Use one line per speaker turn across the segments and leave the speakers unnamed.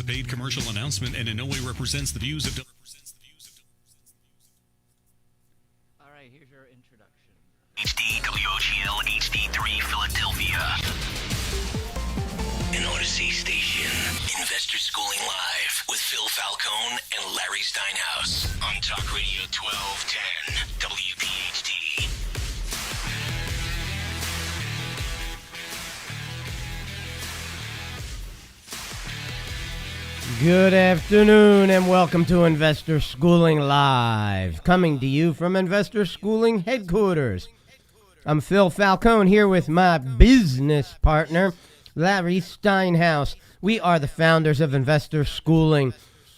paid commercial announcement and in no way represents the views of...
All right, here's your introduction.
HD WOGL HD3 Philadelphia. An Odyssey station. Investor Schooling Live with Phil Falcone and Larry Steinhaus on Talk Radio 1210 WPHT.
Good afternoon and welcome to Investor Schooling Live, coming to you from Investor Schooling headquarters. I'm Phil Falcone here with my business partner, Larry Steinhaus. We are the founders of Investor Schooling.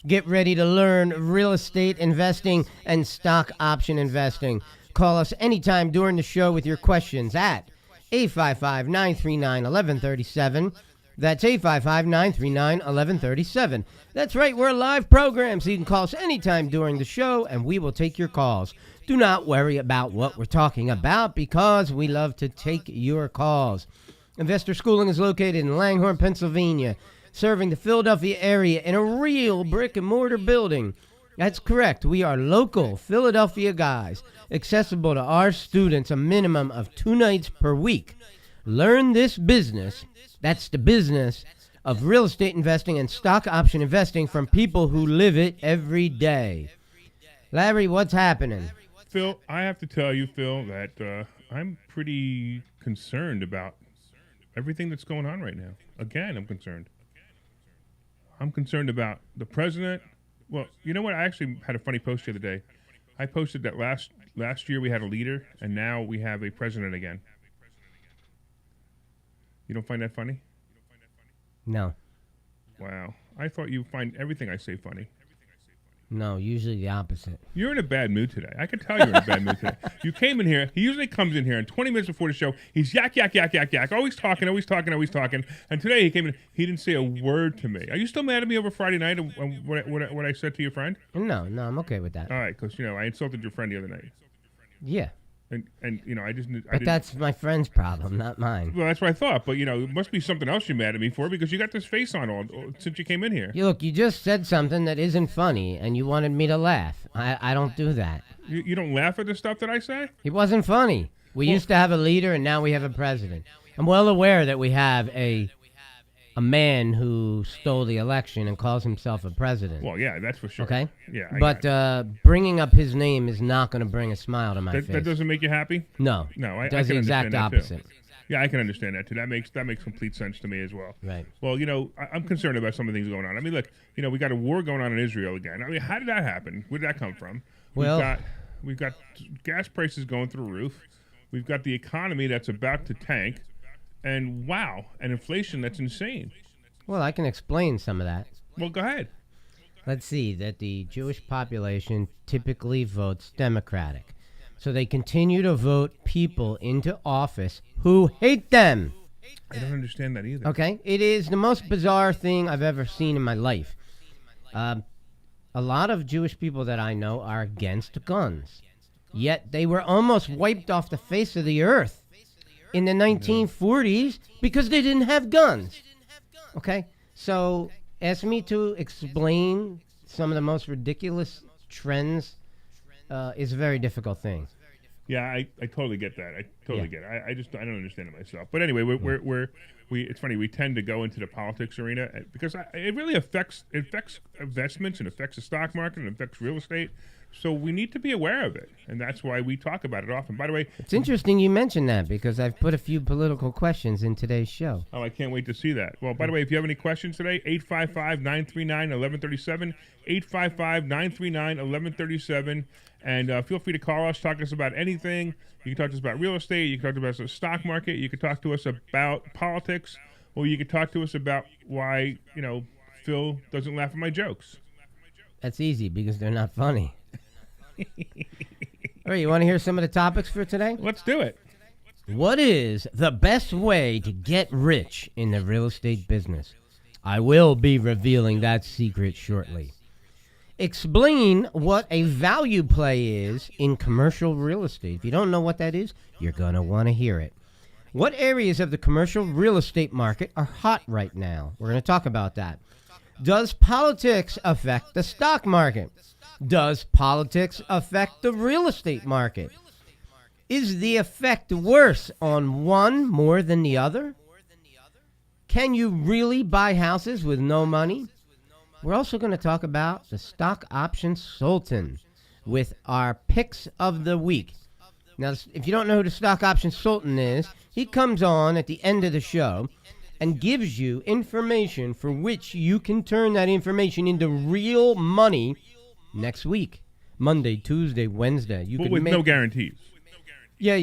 Get ready to learn real estate investing and stock option investing. Call us anytime during the show with your questions at 855-939-1137. That's 855-939-1137. That's right, we're a live program, so you can call us anytime during the show, and we will take your calls. Do not worry about what we're talking about, because we love to take your calls. Investor Schooling is located in Langhorne, Pennsylvania, serving the Philadelphia area in a real brick-and-mortar building. That's correct. We are local Philadelphia guys, accessible to our students a minimum of 2 nights per week. Learn this business. That's the business of real estate investing and stock option investing from people who live it every day. Larry, what's happening?
Phil, I have to tell you, Phil, that I'm pretty concerned about everything that's going on right now. Again, I'm concerned. I'm concerned about the president. Well, you know what? I actually had a funny post the other day. I posted that last year we had a leader, and now we have a president again. You don't find that funny?
No.
Wow. I thought you find everything I say funny.
No, usually the opposite.
You're in a bad mood today. I can tell you're in a bad mood today. You came in here. He usually comes in here, and 20 minutes before the show, he's yak, yak, yak, yak, yak. Always talking, always talking, always talking. And today he came in. He didn't say a word to me. Are you still mad at me over Friday night what I said to your friend?
No, I'm okay with that.
All right, because, I insulted your friend the other night.
Yeah.
And I just...
But that's my friend's problem, not mine.
Well, that's what I thought. But, it must be something else you're mad at me for, because you got this face on all since you came in here.
Look, you just said something that isn't funny, and you wanted me to laugh. I don't do that.
You don't laugh at the stuff that I say?
It wasn't funny. We used to have a leader, and now we have a president. I'm well aware that we have a man who stole the election and calls himself a president.
Well, yeah, that's for sure.
Okay?
Yeah.
But bringing up his name is not going to bring a smile to my face.
That doesn't make you happy?
No.
No,
it does the exact opposite.
Yeah, I can understand that too. That makes complete sense to me as well.
Right.
Well, I'm concerned about some of the things going on. I mean, look, we got a war going on in Israel again. I mean, how did that happen? Where did that come from?
Well,
we've got gas prices going through the roof. We've got the economy that's about to tank, and and inflation that's insane.
Well, I can explain some of that.
Well, go ahead.
Let's see, that the Jewish population typically votes Democratic. So they continue to vote people into office who hate them.
I don't understand that either.
Okay? It is the most bizarre thing I've ever seen in my life. A lot of Jewish people that I know are against guns. Yet they were almost wiped off the face of the earth in the 1940s because they didn't have guns. Okay, so ask me to explain some of the most ridiculous trends is a very difficult thing.
Yeah, I totally get that. I totally get it. I don't understand it myself. But anyway, it's funny. We tend to go into the politics arena because it really affects investments and affects the stock market and affects real estate. So we need to be aware of it, and that's why we talk about it often. By the way,
it's interesting you mentioned that because I've put a few political questions in today's show.
Oh, I can't wait to see that. Well, by the way, if you have any questions today, 855-939-1137, 855-939-1137, and feel free to call us, talk to us about anything. You can talk to us about real estate, you can talk to us about the stock market, you can talk to us about politics, or you can talk to us about why, Phil doesn't laugh at my jokes.
That's easy because they're not funny. All right, you want to hear some of the topics for today?
Let's do it.
What is the best way to get rich in the real estate business? I will be revealing that secret shortly. Explain what a value play is in commercial real estate. If you don't know what that is, you're going to want to hear it. What areas of the commercial real estate market are hot right now? We're going to talk about that. Does politics affect the stock market? Does politics affect the real estate market? Is the effect worse on one more than the other? Can you really buy houses with no money? We're also going to talk about the stock option sultan with our picks of the week. Now, if you don't know who the stock option sultan is, he comes on at the end of the show and gives you information for which you can turn that information into real money next week. Monday, Tuesday, Wednesday. You
But
can
with
make,
no guarantees.
Yeah.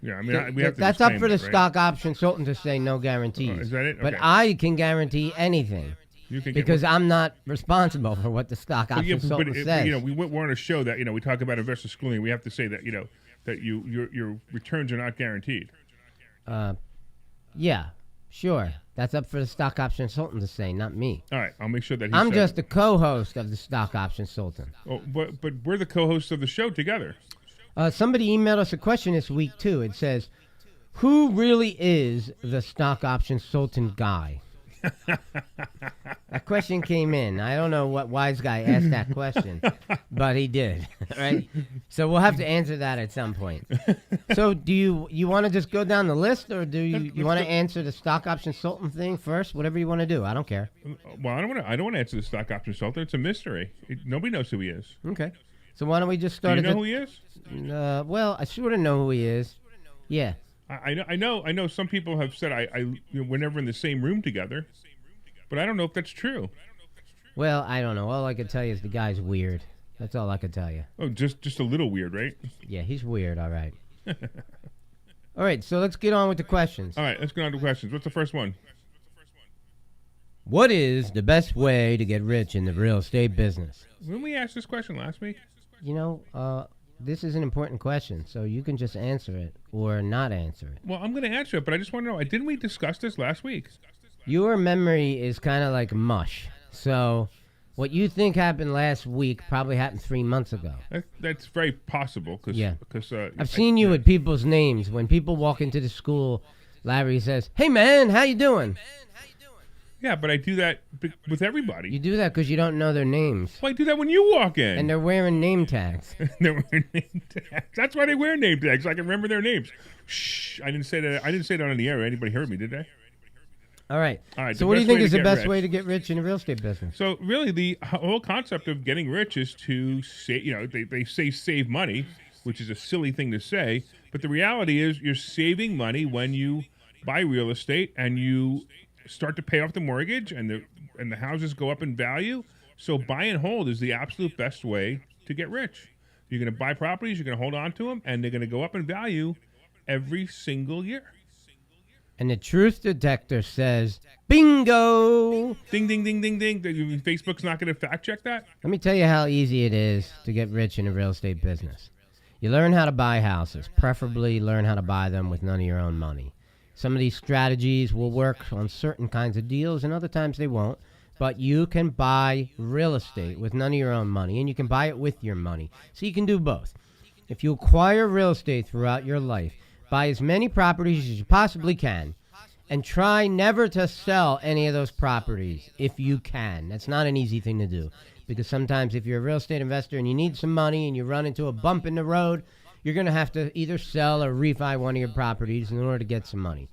Yeah, I mean, we have to
That's up
disclaim
for the
that, right?
stock option sultan to say no guarantees.
Is that it?
But
Okay.
I can guarantee anything
You can get
because I'm not responsible for what the stock
But
option sultan says.
we're on a show that we talk about investor schooling. We have to say that that your returns are not guaranteed.
Yeah, sure. That's up for the stock option sultan to say, not me.
All right, I'll make sure that
I'm just the co-host of the stock option sultan.
Oh, but we're the co-hosts of the show together.
Somebody emailed us a question this week too. It says, "Who really is the stock option sultan guy?" That question came in. I don't know what wise guy asked that question, but he did. Right? So we'll have to answer that at some point. So do you want to just go down the list, or do you want to answer the stock option sultan thing first? Whatever you want to do. I don't care.
Well, I don't want to answer the stock option sultan. It's a mystery. Nobody knows who he is.
Okay. So why don't we just
Do
start
you
at
know
the
who he is?
Well, I sort of know who he is. Yeah.
I know. Some people have said we're never in the same room together, but I don't know if that's true.
Well, I don't know. All I can tell you is the guy's weird. That's all I can tell you.
Oh, just a little weird, right?
Yeah, he's weird. All right. All right. So let's get on with the questions.
All right, let's go on to questions. What's the first one?
What is the best way to get rich in the real estate business?
When we asked this question last week,
You know, this is an important question, so you can just answer it or not answer it.
well, I'm going to answer it, but I just want to know. Didn't we discuss this last week?
Your memory is kind of like mush. So what you think happened last week probably happened 3 months ago.
That's very possible.
Yeah.
Because
I've seen you with people's names. When people walk into the school, Larry says, "Hey, man, how you doing?"
Yeah, but I do that with everybody.
You do that because you don't know their names.
Well, I do that when you walk in.
And they're wearing name tags.
They're wearing name tags. That's why they wear name tags. So I can remember their names. Shh! I didn't say that. I didn't say that on the air. Anybody heard me? Did they?
All right.
All right,
So
the
what do you
best
think
way
is
to
the
get
best
rich.
way to get rich in the real estate business?
So really, the whole concept of getting rich is to save. They say save money, which is a silly thing to say, but the reality is you're saving money when you buy real estate and you start to pay off the mortgage and the houses go up in value. So buy and hold is the absolute best way to get rich. You're going to buy properties, you're going to hold on to them, and they're going to go up in value every single year.
And the truth detector says, bingo!
Ding, ding, ding, ding, ding. Facebook's not going to fact check that?
Let me tell you how easy it is to get rich in the real estate business. You learn how to buy houses, preferably learn how to buy them with none of your own money. Some of these strategies will work on certain kinds of deals and other times they won't. But you can buy real estate with none of your own money, and you can buy it with your money. So you can do both. If you acquire real estate throughout your life, buy as many properties as you possibly can, and try never to sell any of those properties if you can. That's not an easy thing to do, because sometimes if you're a real estate investor and you need some money and you run into a bump in the road, you're going to have to either sell or refi one of your properties in order to get some money.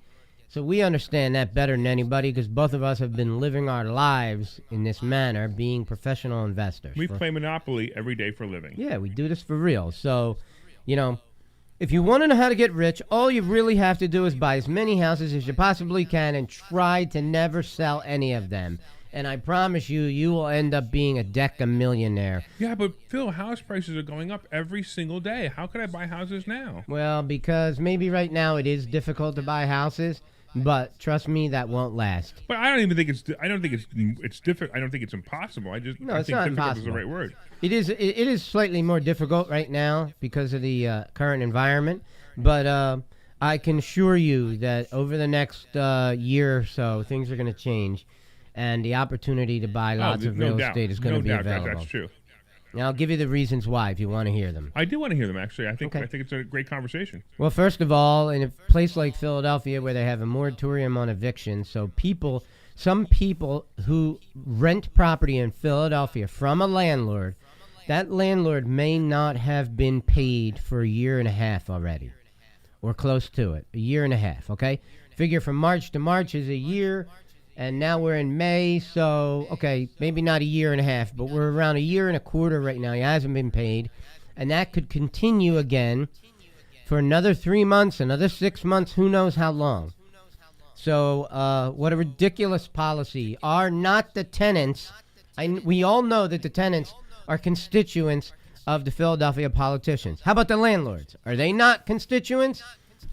So we understand that better than anybody because both of us have been living our lives in this manner, being professional investors.
We play Monopoly every day for a living.
Yeah, we do this for real. So, if you want to know how to get rich, all you really have to do is buy as many houses as you possibly can and try to never sell any of them. And I promise you, you will end up being a deca-millionaire.
Yeah, but Phil, house prices are going up every single day. How can I buy houses now?
Well, because maybe right now it is difficult to buy houses, but trust me, that won't last.
But I don't even think it's. I don't think it's difficult. I don't think it's impossible. I think
not
difficult is
impossible.
the right word.
It is slightly more difficult right now because of the current environment, but I can assure you that over the next year or so, things are going to change, and the opportunity to buy lots of real estate is going to be available.
That's true.
Now, I'll give you the reasons why if you want to hear them.
I do want to hear them. Actually, I think
Okay.
it's a great conversation.
Well, first of all, in a place like Philadelphia where they have a moratorium on eviction, so people some people who rent property in Philadelphia from a landlord, that landlord may not have been paid for a year and a half already, or close to it, a year and a half, okay? Figure from March to March is a year, and now we're in May, so, okay, maybe not a year and a half, but we're around a year and a quarter right now. He hasn't been paid, and that could continue again for another 3 months, another 6 months, who knows how long. So what a ridiculous policy. Are not the tenants, we all know that the tenants are constituents of the Philadelphia politicians. How about the landlords? Are they not constituents?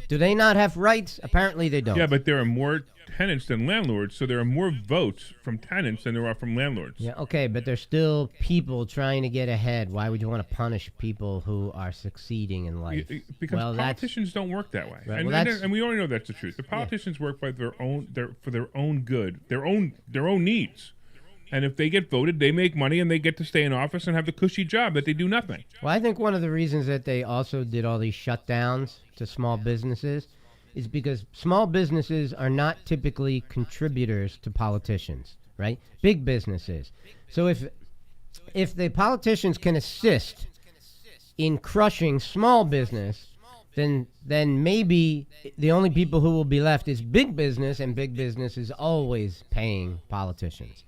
Do they not have rights? Apparently they don't.
Yeah, but there are more tenants than landlords, so there are more votes from tenants than there are from landlords.
Yeah, okay, but there's still people trying to get ahead. Why would you want to punish people who are succeeding in life?
Because
Well, that's-
politicians don't work that way,
Right,
and,
well,
and,
that's-
and we already know that's the truth. The politicians work by their own, for their own good, their own needs. And if they get voted, they make money and they get to stay in office and have the cushy job that they do nothing.
Well, I think one of the reasons that they also did all these shutdowns to small businesses is because small businesses are not typically contributors to politicians, right? Big businesses. So if the politicians can assist in crushing small business, then maybe the only people who will be left is big business, and big business is always paying politicians.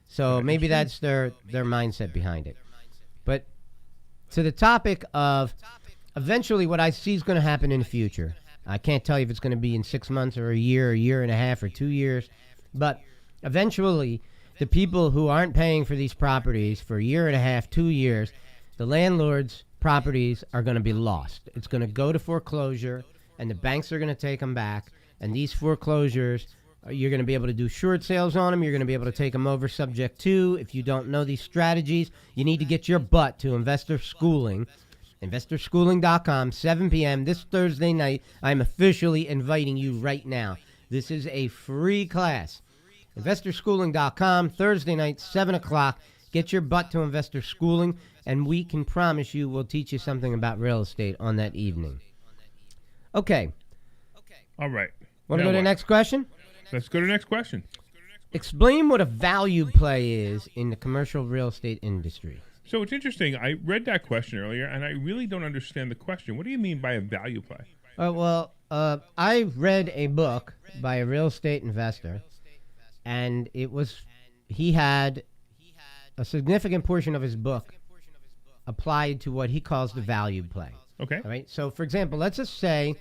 So maybe that's their mindset behind it. But to the topic of eventually what I see is going to happen in the future. I can't tell you if it's going to be in 6 months or a year and a half, or 2 years. But eventually, the people who aren't paying for these properties for a year and a half, 2 years, the landlord's properties are going to be lost. It's going to go to foreclosure, and the banks are going to take them back. And these foreclosures, you're going to be able to do short sales on them. You're going to be able to take them over subject to. If you don't know these strategies, you need to get your butt to Investor Schooling. InvestorSchooling.com, 7 p.m. this Thursday night. I'm officially inviting you right now. This is a free class. InvestorSchooling.com, Thursday night, 7 o'clock. Get your butt to Investor Schooling, and we can promise you we'll teach you something about real estate on that evening. Okay.
All right.
Want to
Now
go to the
what?
next question?
Let's go to the next question.
Explain what a value play is in the commercial real estate industry.
So it's interesting. I read that question earlier, and I really don't understand the question. What do you mean by a value play?
I read a book by a real estate investor, and he had a significant portion of his book applied to what he calls the value play.
Okay.
All right. So, for example, let's just say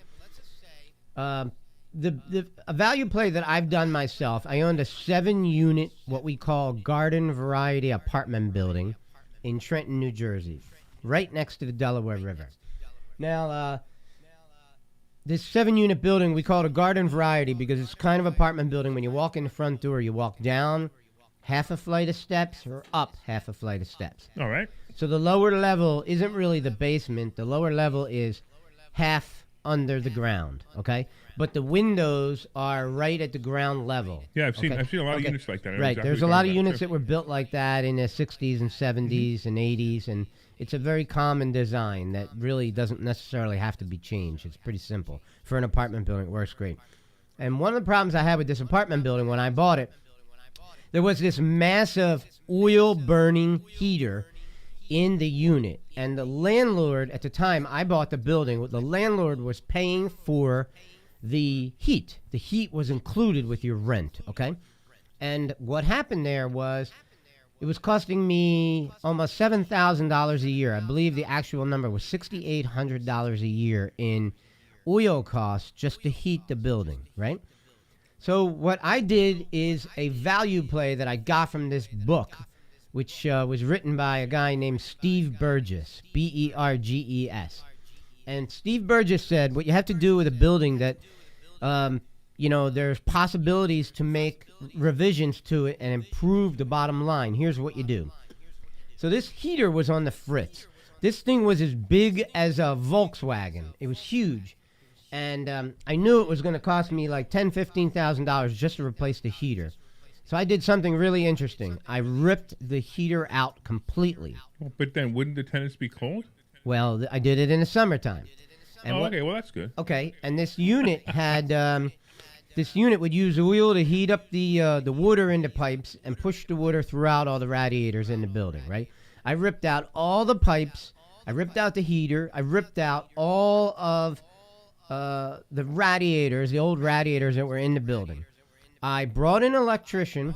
a value play that I've done myself. I owned a 7-unit, what we call garden variety apartment building in Trenton, New Jersey, right next to the Delaware River. Now, this 7-unit building, we call it a garden variety because it's kind of apartment building. When you walk in the front door, you walk down half a flight of steps or up half a flight of steps.
All right.
So the lower level isn't really the basement. The lower level is half under the ground, okay? But the windows are right at the ground level.
Yeah, I've seen
okay?
a lot of
Okay.
units like that. I know
Right.
exactly
There's
what
a
you're
lot
talking
of
about,
units
too.
that were built like that in the 60s and 70s and 80s, and it's a very common design that really doesn't necessarily have to be changed. It's pretty simple. For an apartment building, it works great. And one of the problems I had with this apartment building when I bought it, there was this massive oil-burning heater in the unit. And the landlord, at the time I bought the building, the landlord was paying for the heat. The heat was included with your rent, okay? And what happened there was it was costing me almost $7,000 a year. I believe the actual number was $6,800 a year in oil costs just to heat the building, right? So what I did is a value play that I got from this book, which was written by a guy named Steve Burgess, Berges. And Steve Burgess said what you have to do with a building that, there's possibilities to make revisions to it and improve the bottom line. Here's what you do. So this heater was on the fritz. This thing was as big as a Volkswagen. It was huge. And I knew it was going to cost me like $10,000, $15,000 just to replace the heater. So I did something really interesting. I ripped the heater out completely.
But then wouldn't the tenants be cold?
Well, I did it in the summertime. And
Okay, well, that's good.
Okay, and this unit had this unit would use oil to heat up the water in the pipes and push the water throughout all the radiators in the building, right? I ripped out all the pipes. I ripped out the heater. I ripped out all of the radiators, the old radiators that were in the building. I brought an electrician.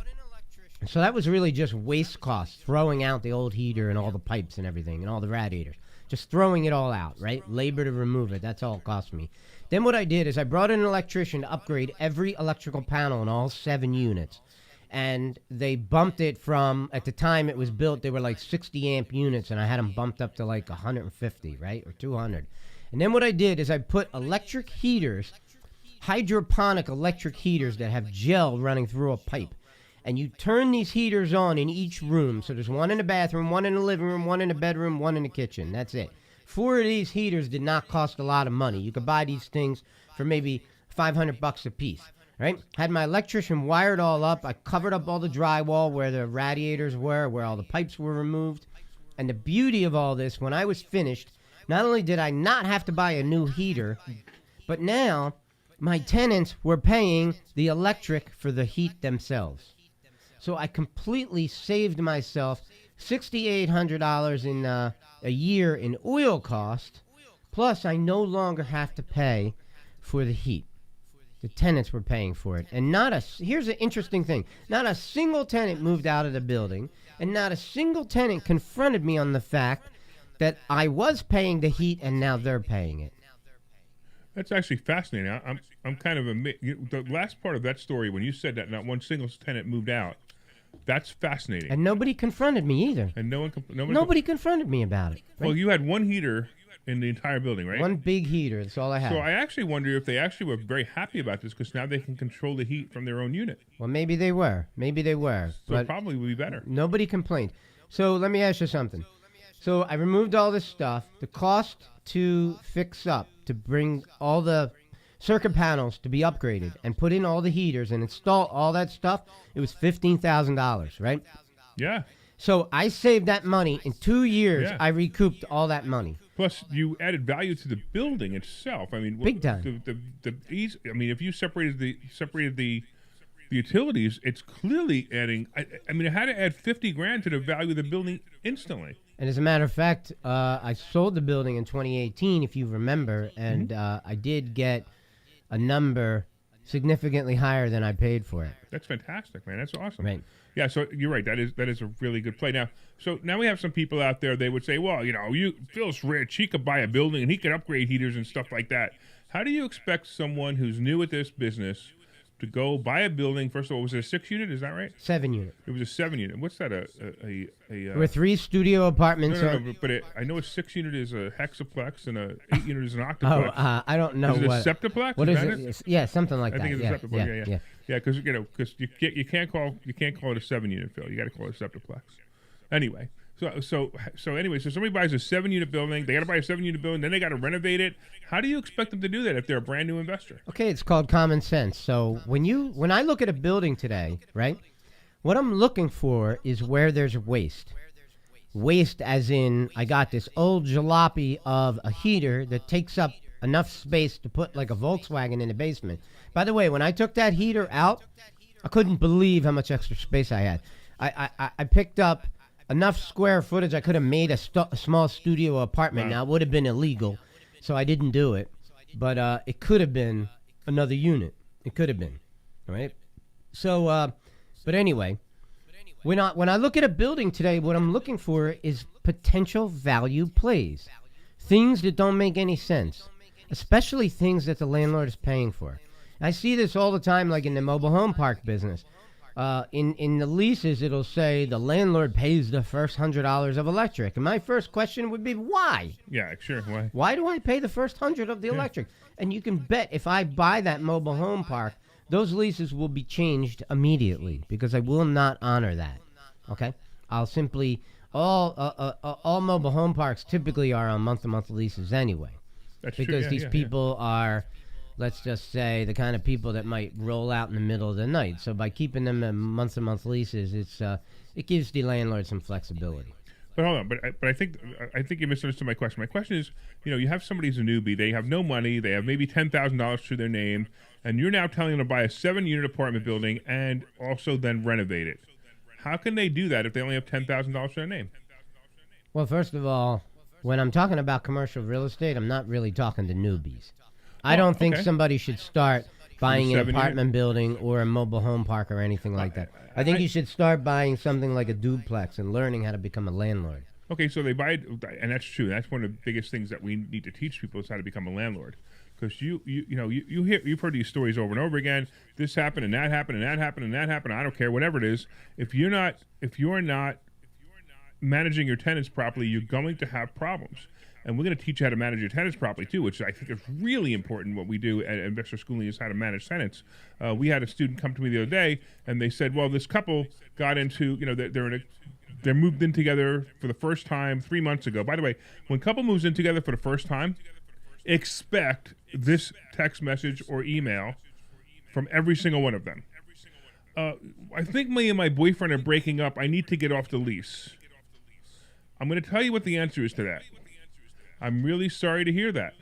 So that was really just waste costs, throwing out the old heater and all the pipes and everything and all the radiators. Just throwing it all out, right? Labor to remove it. That's all it cost me. Then what I did is I brought in an electrician to upgrade every electrical panel in all 7 units. And they bumped it from, at the time it was built, they were like 60 amp units, and I had them bumped up to like 150, right? Or 200. And then what I did is I put electric heaters, hydroponic electric heaters that have gel running through a pipe. And you turn these heaters on in each room. So there's one in the bathroom, one in the living room, one in the bedroom, one in the kitchen. That's it. 4 of these heaters did not cost a lot of money. You could buy these things for maybe $500 a piece, right? Had my electrician wired all up. I covered up all the drywall where the radiators were, where all the pipes were removed. And the beauty of all this, when I was finished, not only did I not have to buy a new heater, but now my tenants were paying the electric for the heat themselves. So I completely saved myself $6,800 in a year in oil cost. Plus, I no longer have to pay for the heat. The tenants were paying for it. And here's an interesting thing. Not a single tenant moved out of the building, and not a single tenant confronted me on the fact that I was paying the heat and now they're paying it.
That's actually fascinating. I'm kind of the last part of that story when you said that not one single tenant moved out. That's fascinating.
And nobody confronted me either.
And
nobody confronted me about it. Right?
Well, you had one heater in the entire building, right?
One big heater. That's all I had.
So I actually wonder if they actually were very happy about this because now they can control the heat from their own unit.
Well, maybe they were.
So it probably would be better.
Nobody complained. So let me ask you something. So I removed all this stuff. The cost to fix up, to bring all the circuit panels to be upgraded and put in all the heaters and install all that stuff, it was $15,000, right?
Yeah.
So I saved that money. In 2 years,
Yeah.
I recouped all that money.
Plus, you added value to the building itself. I mean,
Big time.
I mean, if you separated the utilities, it's clearly adding. I mean, it had to add $50,000 to the value of the building instantly.
And as a matter of fact, I sold the building in 2018, if you remember, and I did get a number significantly higher than I paid for it.
That's fantastic, man. That's awesome.
Right.
Yeah, so you're right. That is a really good play. Now we have some people out there. They would say, well, Phil's rich. He could buy a building and he could upgrade heaters and stuff like that. How do you expect someone who's new at this business to go buy a building? First of all, was it a 6-unit? Is that right?
7-unit.
It was a 7-unit. What's that?
There were 3 studio apartments.
No, but I know a 6-unit is a hexaplex and a 8-unit is an octoplex.
I don't know
is it
what.
a septiplex?
What
is
is
that
it? Yeah, something like
I
that.
think it's a septiplex. Yeah, because you can't call it a 7-unit, Phil. You got to call it a septiplex. Anyway, so somebody buys a 7-unit building. They got to buy a 7-unit building. Then they got to renovate it. How do you expect them to do that if they're a brand new investor?
Okay, it's called common sense. So when I look at a building today, right, what I'm looking for is where there's waste. Waste as in I got this old jalopy of a heater that takes up enough space to put like a Volkswagen in the basement. By the way, when I took that heater out, I couldn't believe how much extra space I had. I picked up enough square footage I could have made a small studio apartment. Now, it would have been illegal, so I didn't do it. But it could have been another unit. It could have been, right? So, but anyway, when I look at a building today, what I'm looking for is potential value plays. Things that don't make any sense, especially things that the landlord is paying for. I see this all the time, like in the mobile home park business. In the leases, it'll say the landlord pays the first $100 of electric. And my first question would be, why?
Yeah, sure. Why?
Why do I pay the first $100 of the electric? And you can bet if I buy that mobile home park, those leases will be changed immediately because I will not honor that. Okay? I'll simply all mobile home parks typically are on month-to-month leases anyway.
That's
because
true.
these people are, let's just say, the kind of people that might roll out in the middle of the night. So by keeping them in month-to-month leases, it gives the landlord some flexibility.
But hold on, but I think you misunderstood my question. My question is, you have somebody who's a newbie. They have no money. They have maybe $10,000 to their name, and you're now telling them to buy a 7-unit apartment building and also then renovate it. How can they do that if they only have $10,000 to their name?
Well, first of all, when I'm talking about commercial real estate, I'm not really talking to newbies. I don't think
okay.
somebody should start buying an
7-unit?
apartment building or a mobile home park or anything like that. I think you should start buying something like a duplex and learning how to become a landlord.
Okay, so they buy it, and that's true. That's one of the biggest things that we need to teach people is how to become a landlord. Because you've heard these stories over and over again. This happened and that happened and that happened and that happened. I don't care, whatever it is. If you're not managing your tenants properly, you're going to have problems. And we're going to teach you how to manage your tenants properly too, which I think is really important. What we do at Investor Schooling is how to manage tenants. We had a student come to me the other day, and they said, "Well, this couple got into, they're moved in together for the first time 3 months ago." By the way, when a couple moves in together for the first time, expect this text message or email from every single one of them. I think me and my boyfriend are breaking up. I need to get off the lease. I'm going to tell you what the answer is to that. I'm really sorry to hear that.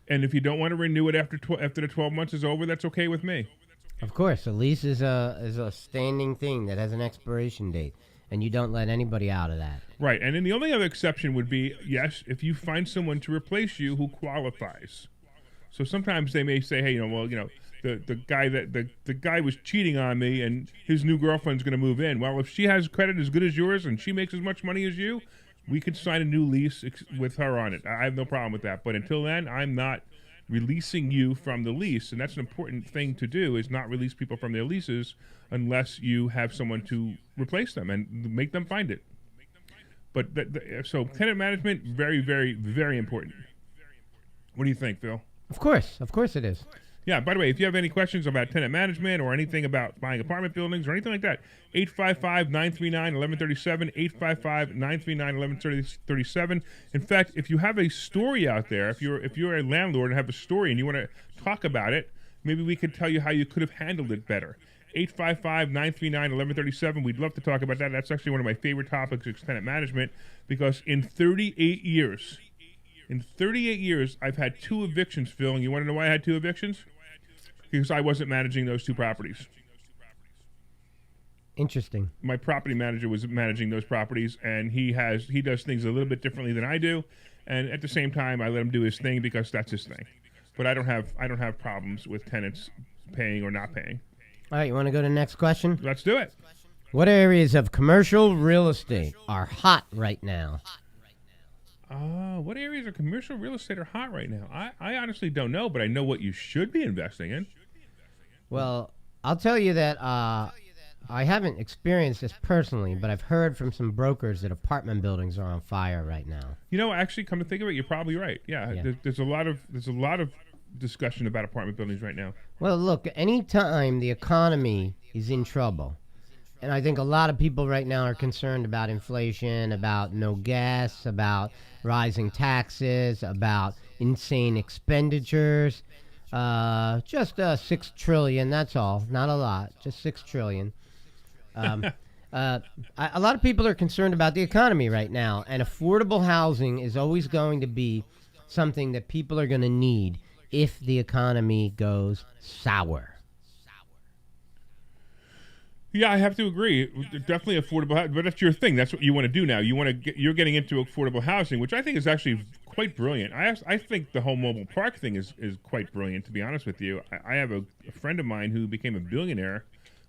And if you don't want to renew it after the 12 months is over, that's okay with me.
Of course, a lease is a standing thing that has an expiration date, and you don't let anybody out of that.
Right, and then the only other exception would be, yes, if you find someone to replace you who qualifies. So sometimes they may say, hey, the guy was cheating on me, and his new girlfriend's going to move in. Well, if she has credit as good as yours and she makes as much money as you, we could sign a new lease with her on it. I have no problem with that. But until then, I'm not releasing you from the lease, and that's an important thing to do, is not release people from their leases unless you have someone to replace them and make them find it. But so tenant management, very, very, very important. What do you think, Phil?
Of course it is.
Yeah, by the way, if you have any questions about tenant management or anything about buying apartment buildings or anything like that, 855-939-1137, 855-939-1137. In fact, if you have a story out there, if you're a landlord and have a story and you want to talk about it, maybe we could tell you how you could have handled it better. 855-939-1137. We'd love to talk about that. That's actually one of my favorite topics, is tenant management, because in 38 years, I've had 2 evictions, Phil. And you want to know why I had 2 evictions? Because I wasn't managing those 2 properties.
Interesting.
My property manager was managing those properties, and he does things a little bit differently than I do. And at the same time, I let him do his thing because that's his thing. But I don't have problems with tenants paying or not paying.
All right, you want to go to the next question?
Let's do it.
What areas of commercial real estate are hot right now?
What areas of commercial real estate are hot right now? I honestly don't know, but I know what you should be investing in.
Well, I'll tell you that I haven't experienced this personally, but I've heard from some brokers that apartment buildings are on fire right now.
Actually, come to think of it, you're probably right. Yeah. There's a lot of discussion about apartment buildings right now.
Well, look, anytime the economy is in trouble, and I think a lot of people right now are concerned about inflation, about no gas, about rising taxes, about insane expenditures. Just $6 trillion, that's all. Not a lot, just $6 trillion. A lot of people are concerned about the economy right now, and affordable housing is always going to be something that people are going to need if the economy goes sour.
Yeah, I have to agree. Definitely affordable housing, but that's your thing. That's what you want to do now. You're getting into affordable housing, which I think is actually quite brilliant. I think the whole mobile park thing is quite brilliant, to be honest with you. I have a friend of mine who became a billionaire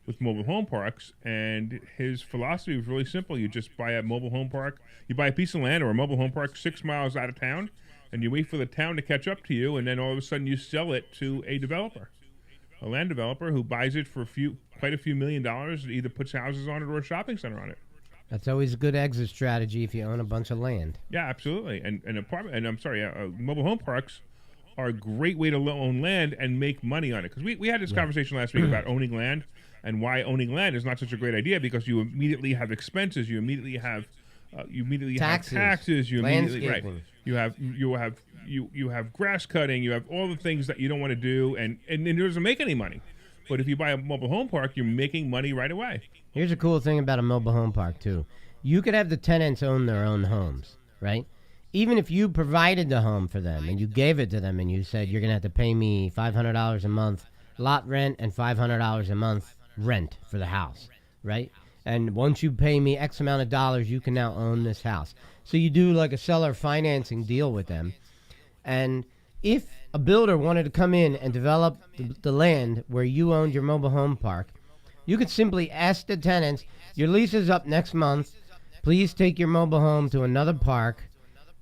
with mobile home parks, and his philosophy was really simple. You just buy a mobile home park. You buy a piece of land or a mobile home park 6 miles out of town, and you wait for the town to catch up to you, and then all of a sudden you sell it to a developer. A land developer who buys it for quite a few $1 million, either puts houses on it or a shopping center on it.
That's always a good exit strategy if you own a bunch of land.
Yeah, absolutely. And mobile home parks are a great way to own land and make money on it. Because we had this conversation last week about owning land and why owning land is not such a great idea, because you immediately have expenses, you immediately have taxes, you immediately
landscaping.
You have grass cutting, you have all the things that you don't want to do, and it doesn't make any money. But if you buy a mobile home park, you're making money right away.
Here's a cool thing about a mobile home park, too. You could have the tenants own their own homes, right? Even if you provided the home for them and you gave it to them and you said, you're going to have to pay me $500 a month lot rent and $500 a month rent for the house, right? And once you pay me X amount of dollars, you can now own this house. So you do like a seller financing deal with them. And if a builder wanted to come in and develop the land where you owned your mobile home park, you could simply ask the tenants, your lease is up next month. Please take your mobile home to another park.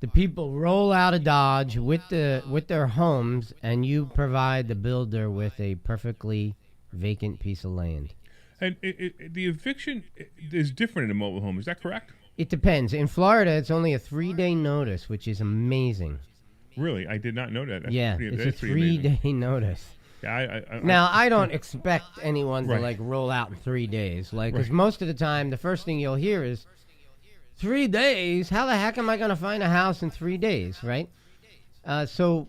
The people roll out of Dodge with their homes, and you provide the builder with a perfectly vacant piece of land.
And the eviction is different in a mobile home. Is that correct?
It depends. In Florida, it's only a 3-day notice, which is amazing.
Really? I did not know that.
It's a
that's pretty amazing.
3-day notice.
Yeah,
Now, I don't expect anyone
Right.
to, like, roll out in 3 days. Like, because most of the time, the first thing you'll hear is, 3 days? How the heck am I going to find a house in 3 days, right? So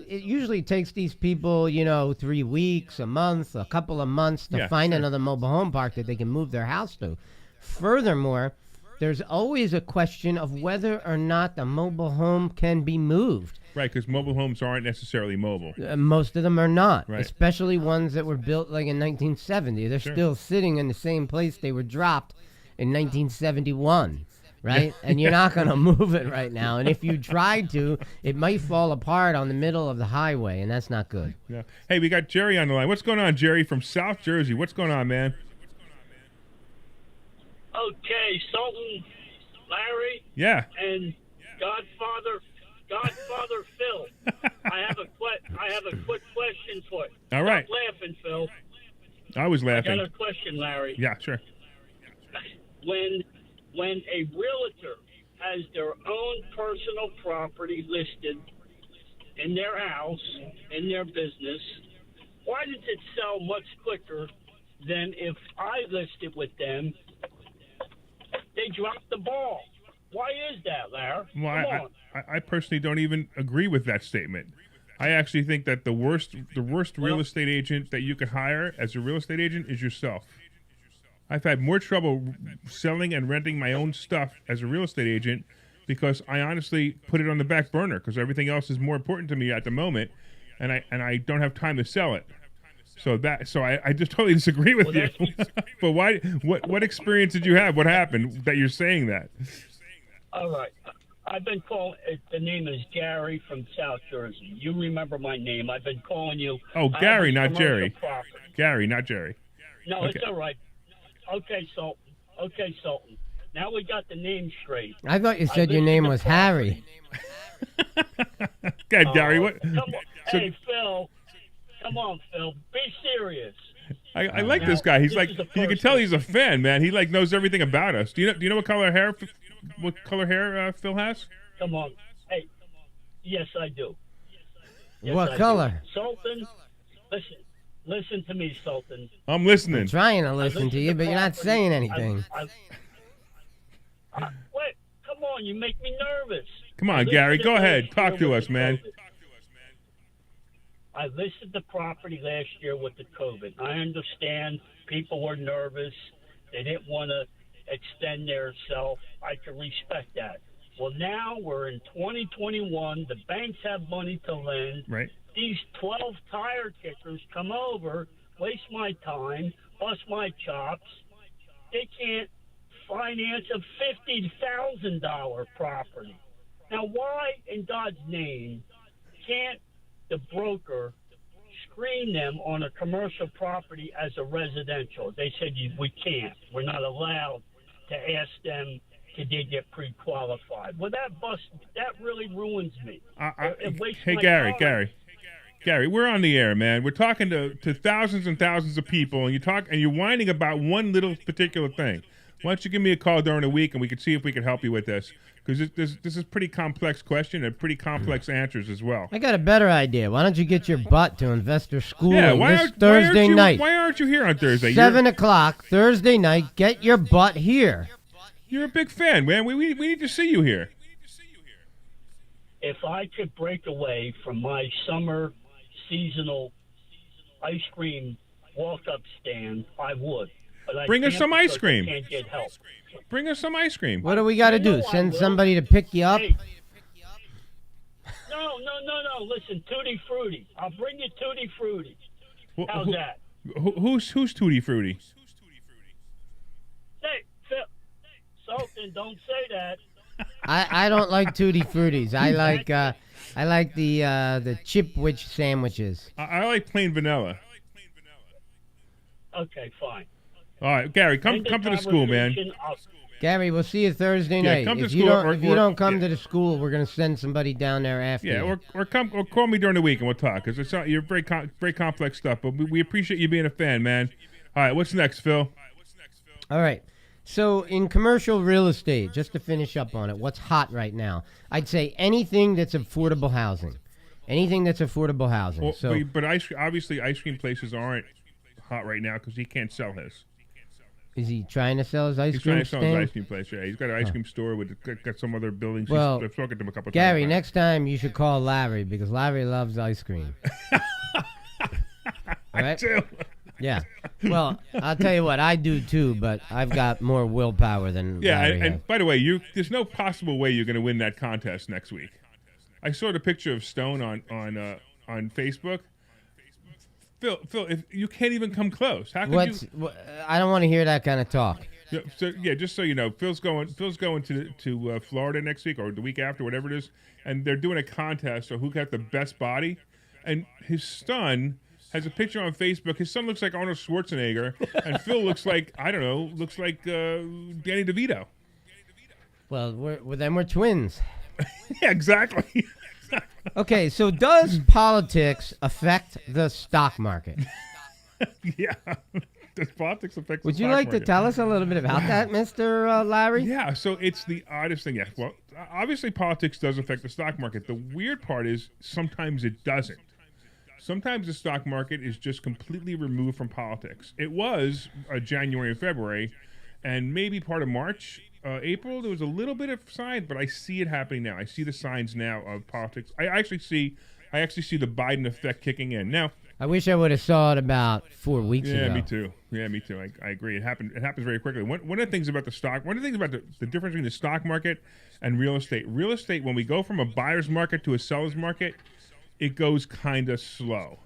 it usually takes these people, 3 weeks, a month, a couple of months to find another mobile home park that they can move their house to. Furthermore, there's always a question of whether or not the mobile home can be moved.
Right, because mobile homes aren't necessarily mobile.
Most of them are not,
Right.
especially ones that were built like in 1970. They're still sitting in the same place they were dropped in 1971, right? And you're not going to move it right now. And if you tried to, it might fall apart on the middle of the highway, and that's not good.
Yeah. Hey, we got Jerry on the line. What's going on, Jerry, from South Jersey? What's going on, man?
Okay, Sultan, Larry,
Yeah.
and Godfather Phil. I have a quick question for you.
All right.
Stop laughing, Phil.
I was
I
laughing.
got a question, Larry.
Yeah, sure.
When a realtor has their own personal property listed in their house, in their business, why does it sell much quicker than if I listed with them? They dropped the ball. Why is that, Larry?
Well, I personally don't even agree with that statement. I actually think that the worst real estate agent that you could hire as a real estate agent is yourself. I've had more trouble selling and renting my own stuff as a real estate agent because I honestly put it on the back burner because everything else is more important to me at the moment, and I don't have time to sell it. So I just totally disagree with you. But why? What experience did you have? What happened that you're saying that?
All right. I've been calling. The name is Gary from South Jersey. You remember my name. I've been calling you.
Oh,
I
Gary,
have a
not Jerry.
commercial property.
Gary, not Jerry.
No,
Okay.
it's all right. Okay, Sultan. Now we got the name straight.
I thought you said your name was Harry.
God, Gary, what?
Come on.
So-
Hey, Phil. Come on, Phil. Be serious.
I like this guy. He's
This
like,
is the
you can
first
tell
one.
he's a fan, man. He like knows everything about us. Do you know what color hair Phil has?
Come on. Hey. Yes, I do. Yes,
What
I do.
color?
Sultan, listen to me, Sultan.
I'm listening.
I'm trying to listen to you, but you're not saying anything.
Wait, come on, you make me nervous.
Come
I
on,
listed
Gary,
it
go
last
ahead.
year
Talk to
with
us,
the
man.
COVID. I listed the property last year with the COVID. I understand people were nervous. They didn't want to extend their self. I can respect that. Well, now we're in 2021. The banks have money to lend.
Right.
These 12 tire kickers come over, waste my time, bust my chops. They can't finance a $50,000 property. Now, why in God's name can't the broker screen them on a commercial property as a residential? They said we can't. We're not allowed to ask them did they get pre-qualified. Well, that really ruins me. It wastes
Hey,
my
Gary,
time.
Gary, we're on the air, man. We're talking to thousands and thousands of people, and you're whining about one little particular thing. Why don't you give me a call during the week, and we can see if we can help you with this? Because this is a pretty complex question and pretty complex answers as well.
I got a better idea. Why don't you get your butt to investor school
Yeah,
this Thursday night?
Why aren't you here on Thursday?
7 o'clock Thursday night. Get your butt here.
You're a big fan, man. We need to see you here.
If I could break away from my summer seasonal ice cream walk-up stand, I would. But I
Bring us
can't
some ice
because I
cream.
Can't get help.
Bring us some ice cream.
What do we got to
I know
do?
I
Send
will.
somebody to pick you up?
Hey. No. Listen, Tutti Frutti. I'll bring you Tutti Frutti. How's that?
Who's Tutti Frutti?
Hey, Phil. Sultan, don't say that.
I don't like Tutti Fruities. I like the Chipwich sandwiches.
I like plain vanilla.
Okay, fine.
All right, Gary, come
End
to the school, man.
conversation.
Gary, we'll see you Thursday
Yeah,
night.
come to
If you
school
don't,
or-
if you
or-
don't come
yeah.
to the school, we're gonna send somebody down there after
Yeah,
you.
or call me during the week and we'll talk. Cause it's not, you're very complex stuff, but we appreciate you being a fan, man. All right, what's next, Phil?
All right. So in commercial real estate, just to finish up on it, what's hot right now? I'd say anything that's affordable housing. Anything that's affordable housing.
Well,
so
but obviously ice cream places aren't hot right now because he can't sell his.
is he trying to sell his ice
He's
cream
trying to sell his
stand?
ice cream place. Yeah, he's got an ice cream store with got some other buildings.
Well,
I've spoken to him a couple
Gary,
times.
next time you should call Larry because Larry loves ice cream. All right?
Too.
Yeah. Well, I'll tell you what, I do too, but I've got more willpower than
Yeah,
Larry has.
and by the way, there's no possible way you're going to win that contest next week. I saw the picture of Stone on Facebook. Phil, if you can't even come close, how could you?
I don't want to hear that kind of talk.
Yeah, just so you know, Phil's going to Florida next week or the week after, whatever it is, and they're doing a contest of who got the best body, and his son has a picture on Facebook. His son looks like Arnold Schwarzenegger, and Phil looks like Danny DeVito.
Well, then we're twins.
Yeah, exactly.
Okay, so does politics affect the stock market?
Yeah. Does politics affect the
Would you
stock
like to
market?
tell us a little bit about that, Mr. Larry?
Yeah, so it's the oddest thing. Yeah, well, obviously politics does affect the stock market. The weird part is sometimes it doesn't. Sometimes the stock market is just completely removed from politics. It was January and February, and maybe part of March, April. There was a little bit of sign, but I see it happening now. I see the signs now of politics. I actually see the Biden effect kicking in now.
I wish I would have saw it about 4 weeks ago.
Yeah, me too. I agree. It happens very quickly. One of the things about the difference between the stock market and real estate. Real estate, when we go from a buyer's market to a seller's market, it goes kind of slow.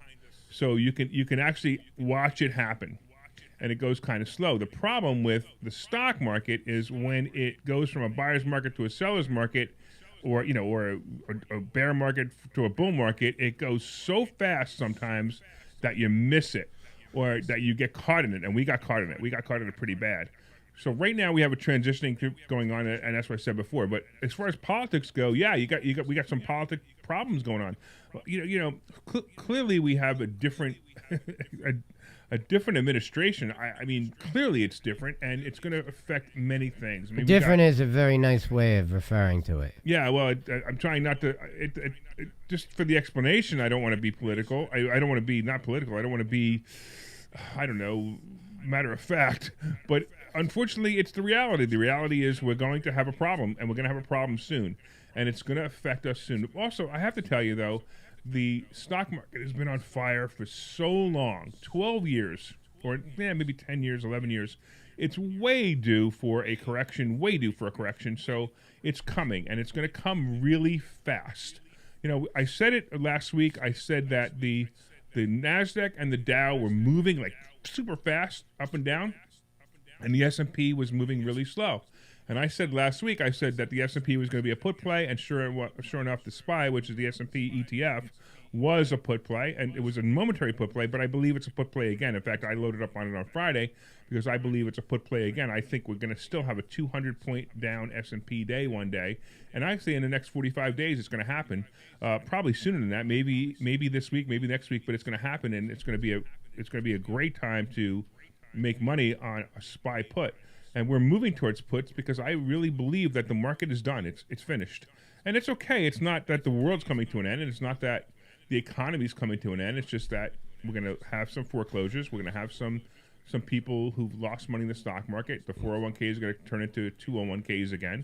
So you can actually watch it happen, and it goes kind of slow. The problem with the stock market is when it goes from a buyer's market to a seller's market, or a bear market to a bull market, it goes so fast sometimes that you miss it, or that you get caught in it. And we got caught in it. We got caught in it pretty bad. So right now we have a transitioning going on, and that's what I said before. But as far as politics go, yeah, we got some politic problems going on. Clearly we have a different a different administration. I mean, clearly it's different, and it's going to affect many things. I mean,
Different is a very nice way of referring to it.
Yeah, well, I'm trying not to. Just for the explanation, I don't want to be political. I don't want to be not political. I don't want to be, I don't know, matter of fact. But unfortunately, it's the reality. The reality is we're going to have a problem, and we're going to have a problem soon, and it's going to affect us soon. Also, I have to tell you, though, the stock market has been on fire for so long, 12 years, or maybe 10 years, 11 years. It's way due for a correction, So it's coming, and it's going to come really fast. I said it last week. I said that the NASDAQ and the Dow were moving like super fast up and down, and the S&P was moving really slow. And I said last week, that the S&P was going to be a put play, and sure enough, the SPY, which is the S&P ETF, was a put play, and it was a momentary put play, but I believe it's a put play again. In fact, I loaded up on it on Friday because I believe it's a put play again. I think we're going to still have a 200-point down S&P day one day, and I say in the next 45 days it's going to happen, probably sooner than that, maybe this week, maybe next week, but it's going to happen, and it's going to be a great time to make money on a SPY put. And we're moving towards puts because I really believe that the market is done. It's finished. And it's okay. It's not that the world's coming to an end, and it's not that the economy's coming to an end. It's just that we're going to have some foreclosures. We're going to have some people who've lost money in the stock market. The 401k is going to turn into 201ks again.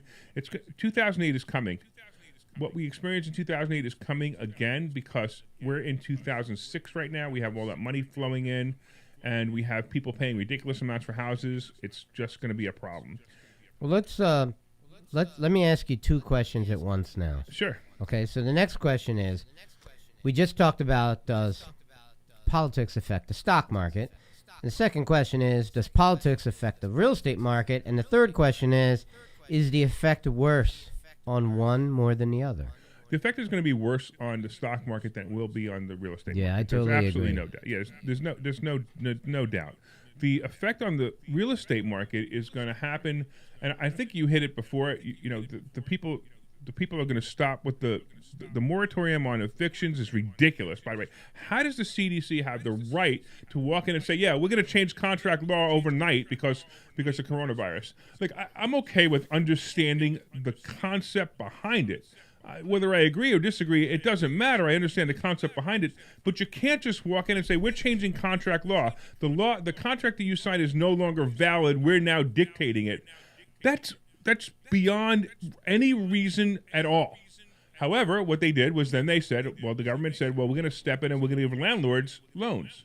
2008 is coming. What we experienced in 2008 is coming again because we're in 2006 right now. We have all that money flowing in. and we have people paying ridiculous amounts for houses, it's just going to be a problem.
Well, let me ask you two questions at once now.
Sure.
Okay, so the next question is, we just talked about does politics affect the stock market? The second question is, does politics affect the real estate market? And the third question is the effect worse on one more than the other?
The effect is going to be worse on the stock market than it will be on the real estate market.
Yeah, I totally
There's absolutely
agree.
no doubt. Yes, there's no doubt. The effect on the real estate market is going to happen, and I think you hit it before. The people are going to stop with the moratorium on evictions is ridiculous. By the way, how does the CDC have the right to walk in and say, "Yeah, we're going to change contract law overnight because of coronavirus"? Like, I'm okay with understanding the concept behind it. Whether I agree or disagree, it doesn't matter. I understand the concept behind it, but you can't just walk in and say, we're changing contract law. The contract that you signed is no longer valid. We're now dictating it. That's beyond any reason at all. However, what they did was then they said, the government said, we're going to step in and we're going to give landlords loans.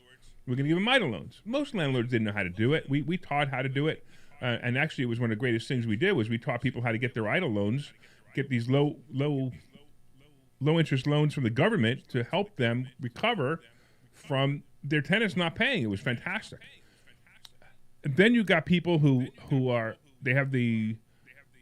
We're going to give them EIDL loans. Most landlords didn't know how to do it. We taught how to do it. And actually, it was one of the greatest things we did was we taught people how to get their EIDL loans, get these low interest loans from the government to help them recover from their tenants not paying. It was fantastic. And then you got people who have the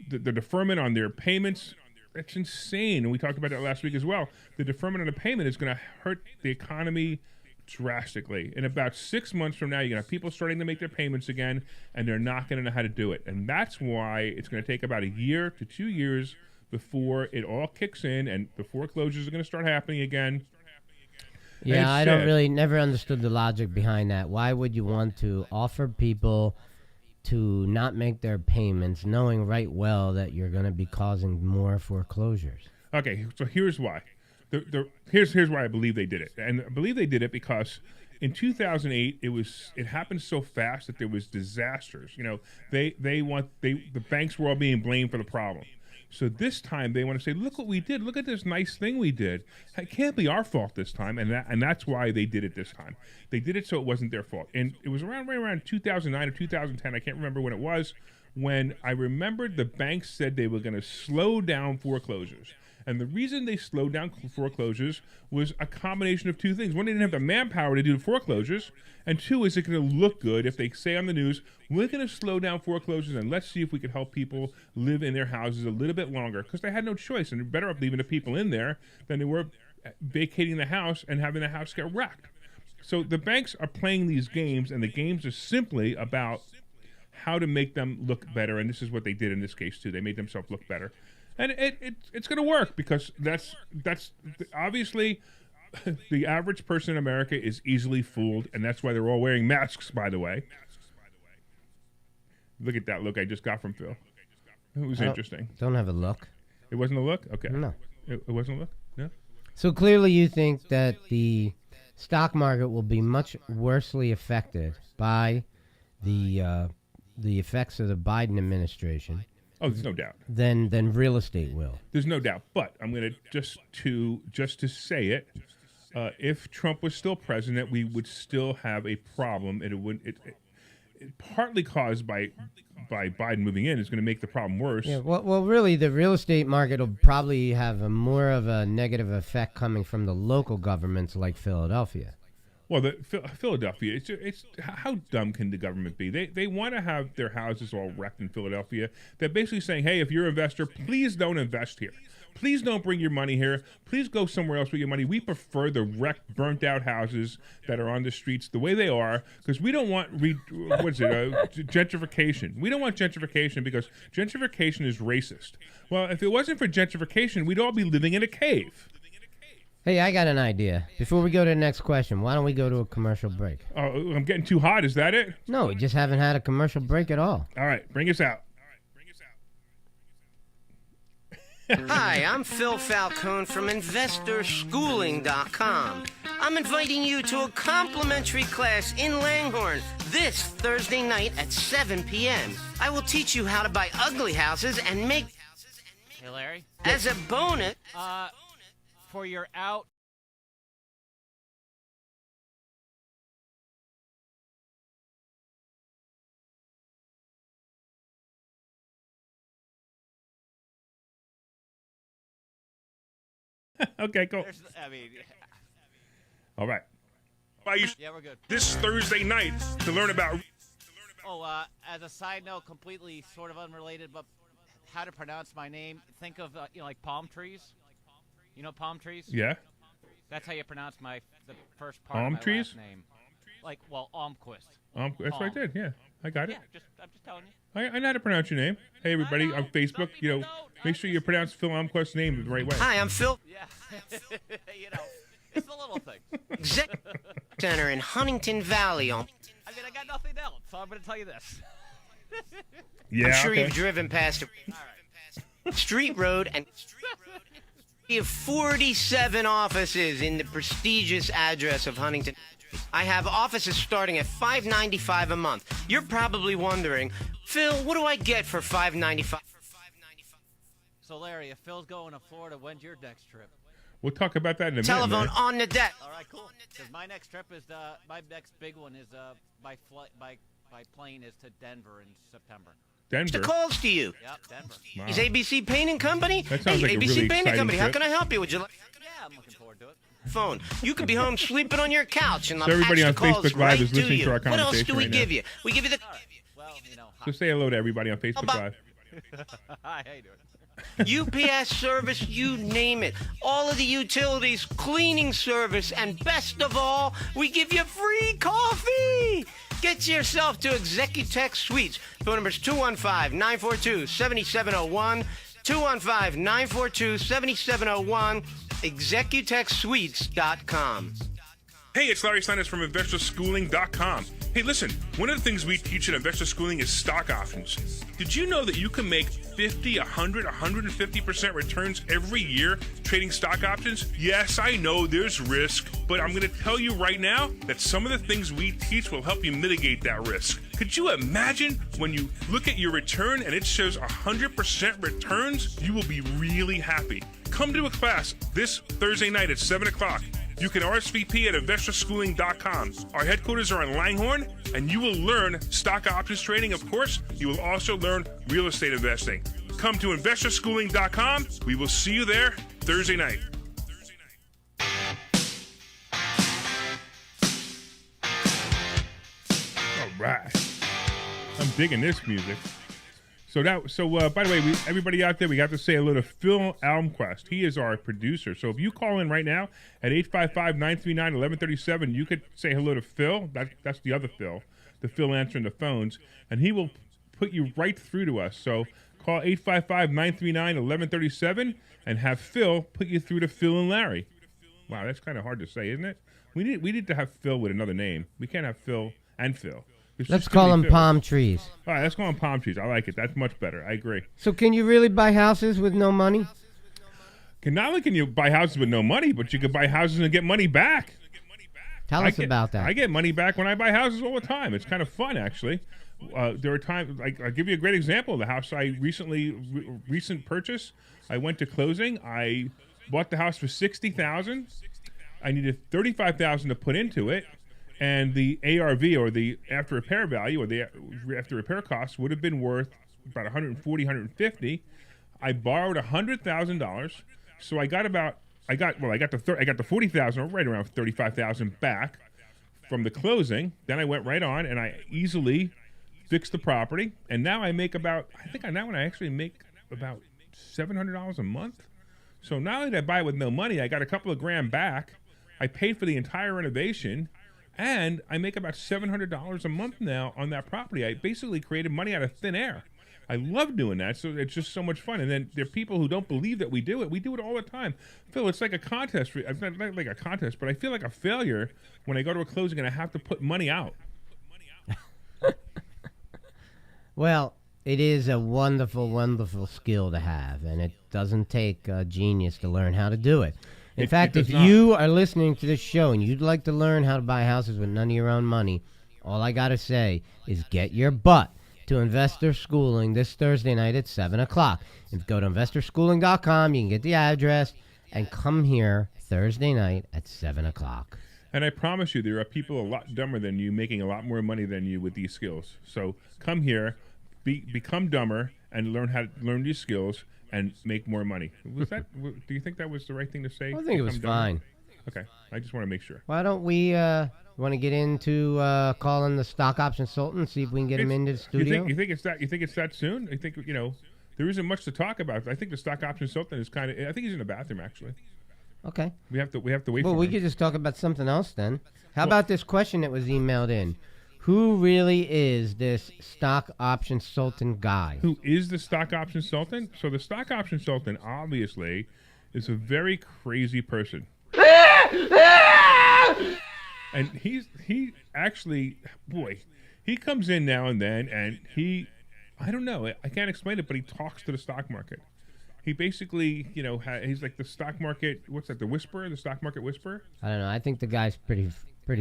deferment on their payments. That's insane. And we talked about that last week as well. The deferment on the payment is going to hurt the economy drastically. In about 6 months from now, you're going to have people starting to make their payments again, and they're not going to know how to do it. And that's why it's going to take about a year to 2 years before it all kicks in and the foreclosures are going to start happening again.
Yeah, I never understood the logic behind that. Why would you want to offer people to not make their payments knowing right well that you're going to be causing more foreclosures?
Okay, so here's why. Here's why I believe they did it. And I believe they did it because in 2008 it happened so fast that there was disasters. The banks were all being blamed for the problem. So this time they want to say, look what we did. Look at this nice thing we did. It can't be our fault this time. And that's why they did it this time. They did it so it wasn't their fault. And it was right around 2009 or 2010. I can't remember when it was, when I remembered the banks said they were going to slow down foreclosures. And the reason they slowed down foreclosures was a combination of two things. One, they didn't have the manpower to do the foreclosures. And two, is it going to look good if they say on the news, we're going to slow down foreclosures and let's see if we can help people live in their houses a little bit longer. Because they had no choice, and they're better off leaving the people in there than they were vacating the house and having the house get wrecked. So the banks are playing these games, and the games are simply about how to make them look better. And this is what they did in this case, too. They made themselves look better. And it's going to work because that's obviously the average person in America is easily fooled, and that's why they're all wearing masks, by the way. Look at that look I just got from Phil. It was interesting.
Don't have a look.
It wasn't a look? Okay.
No.
It wasn't a look? No?
So clearly you think that the stock market will be much worsely affected by the effects of the Biden administration.
Oh, there's no doubt.
Than real estate will.
There's no doubt. But I'm going to just to say it, if Trump was still president, we would still have a problem, and it partly caused by Biden moving in is going to make the problem worse.
Yeah, well, really, the real estate market will probably have more of a negative effect coming from the local governments like Philadelphia.
Well, Philadelphia, it's how dumb can the government be? They want to have their houses all wrecked in Philadelphia. They're basically saying, hey, if you're an investor, please don't invest here. Please don't bring your money here. Please go somewhere else with your money. We prefer the wrecked, burnt-out houses that are on the streets the way they are because we don't want gentrification. We don't want gentrification because gentrification is racist. Well, if it wasn't for gentrification, we'd all be living in a cave.
Hey, I got an idea. Before we go to the next question, why don't we go to a commercial break?
Oh, I'm getting too hot. Is that it?
No, we just haven't had a commercial break at all.
All right, bring us out.
Hi, I'm Phil Falcone from InvestorSchooling.com. I'm inviting you to a complimentary class in Langhorne this Thursday night at 7 p.m. I will teach you how to buy ugly houses and make...
Hey, Larry?
As a bonus...
For your out
Okay, cool.
I mean,
All right.
yeah, we're good.
This Thursday night to learn about.
Oh, as a side note, completely sort of unrelated, but how to pronounce my name. Think of, like palm trees. You know palm trees?
Yeah.
That's how you pronounce the first part
Palm
of my
trees?
last name. Like, Almquist.
That's what I did. Yeah, I got it.
Yeah, I'm just telling you.
I know how to pronounce your name. Hey, everybody
know.
on Facebook,
Some people don't.
make sure you pronounce Phil Almquist's name the right way.
Hi, I'm Phil.
Yeah. It's the little things.
Executive Center in Huntington Valley.
I mean, I got nothing else, so I'm going to tell you this.
Yeah,
I'm sure
okay.
you've driven past Street Road, and we have 47 offices in the prestigious address of Huntington. I have offices starting at $5.95 a month. You're probably wondering, Phil, what do I get for $5.95?
So, Larry, if Phil's going to Florida, when's your next trip?
We'll talk about that in a
Telephone
minute. man.
on the deck.
All right, cool. Because my next trip is my next big one is by plane is to Denver in September.
The
Denver.
calls to you.
Yep, Denver.
Wow.
Is ABC Painting Company?
That sounds
hey,
like a
ABC
really
Painting
exciting
Company. How
trip.
can I help you? Would you like
Yeah, I'm looking forward to it.
phone? You could be home sleeping on your couch and I'll
So everybody
patch the
on
calls
Facebook Live
right
is listening
you.
to our
What else
conversation
do we
right
give
now.
you? We give you the
Well,
So say hello to everybody on Facebook
About-
Live.
Hi, how you doing?
UPS service, you name it. All of the utilities, cleaning service, and best of all, we give you free coffee. Get yourself to Executech Suites. Phone number is 215-942-7701. 215-942-7701. ExecutechSuites.com.
Hey, it's Larry Steiners from InvestorSchooling.com. Hey, listen, one of the things we teach at Investor Schooling is stock options. Did you know that you can make 50, 100, 150% returns every year trading stock options? Yes, I know there's risk, but I'm going to tell you right now that some of the things we teach will help you mitigate that risk. Could you imagine when you look at your return and it shows 100% returns? You will be really happy. Come to a class this Thursday night at 7 o'clock. You can RSVP at InvestorSchooling.com. Our headquarters are in Langhorne, and you will learn stock options trading. Of course, you will also learn real estate investing. Come to InvestorSchooling.com. We will see you there Thursday night. All right. I'm digging this music. So by the way, everybody out there, we got to say hello to Phil Almquist. He is our producer. So if you call in right now at 855-939-1137, you could say hello to Phil. That's the other Phil, the Phil answering the phones, and he will put you right through to us. So call 855-939-1137 and have Phil put you through to Phil and Larry. Wow, that's kind of hard to say, isn't it? We need to have Phil with another name. We can't have Phil and Phil.
Let's call them palm trees.
All right, let's call them palm trees. I like it. That's much better. I agree.
So can you really buy houses with no money?
Not only can you buy houses with no money, but you can buy houses and get money back.
Tell us about that.
I get money back when I buy houses all the time. It's kind of fun, actually. There are times, I'll give you a great example of the house I recent purchase. I went to closing. I bought the house for $60,000. I needed $35,000 to put into it. And the ARV, or the after repair value, or the after repair costs, would have been worth about $140,000, $150,000. I borrowed $100,000, so I got the $40,000, or right around $35,000 back from the closing. Then I went right on, and I easily fixed the property. And now I make about $700 a month. So not only did I buy it with no money, I got a couple of grand back. I paid for the entire renovation. And I make about $700 a month now on that property. I basically created money out of thin air. I love doing that, so it's just so much fun. And then there are people who don't believe that we do it. We do it all the time. Phil, it's like a contest. It's not like a contest, but I feel like a failure when I go to a closing and I have to put money out.
Well, it is a wonderful, wonderful skill to have, and it doesn't take a genius to learn how to do it. In fact, if you are listening to this show and you'd like to learn how to buy houses with none of your own money, all I got to say is get your butt to Investor Schooling this Thursday night at 7 o'clock. If go to InvestorSchooling.com, you can get the address, and come here Thursday night at 7 o'clock.
And I promise you, there are people a lot dumber than you making a lot more money than you with these skills. So come here, become dumber, and learn these skills. and make more money. Was that? Do you think that was the right thing to say?
I think it was fine.
Okay, I just want to make sure.
Why don't we want to get into calling the stock option consultant, see if we can get him into the studio?
You think it's that? You think it's that soon? I think there isn't much to talk about. I think the stock option consultant is kind of. I think he's in the bathroom actually.
Okay.
We have to wait.
Well,
for
we
him.
could just talk about something else then. How about this question that was emailed in? Who really is this stock option consultant guy?
Who is the stock option consultant? So the stock option consultant obviously is a very crazy person. And he actually, boy, he comes in now and then, and I don't know, I can't explain it, but he talks to the stock market. He basically, he's like the stock market. What's that? The whisperer, the stock market whisperer.
I don't know. I think the guy's pretty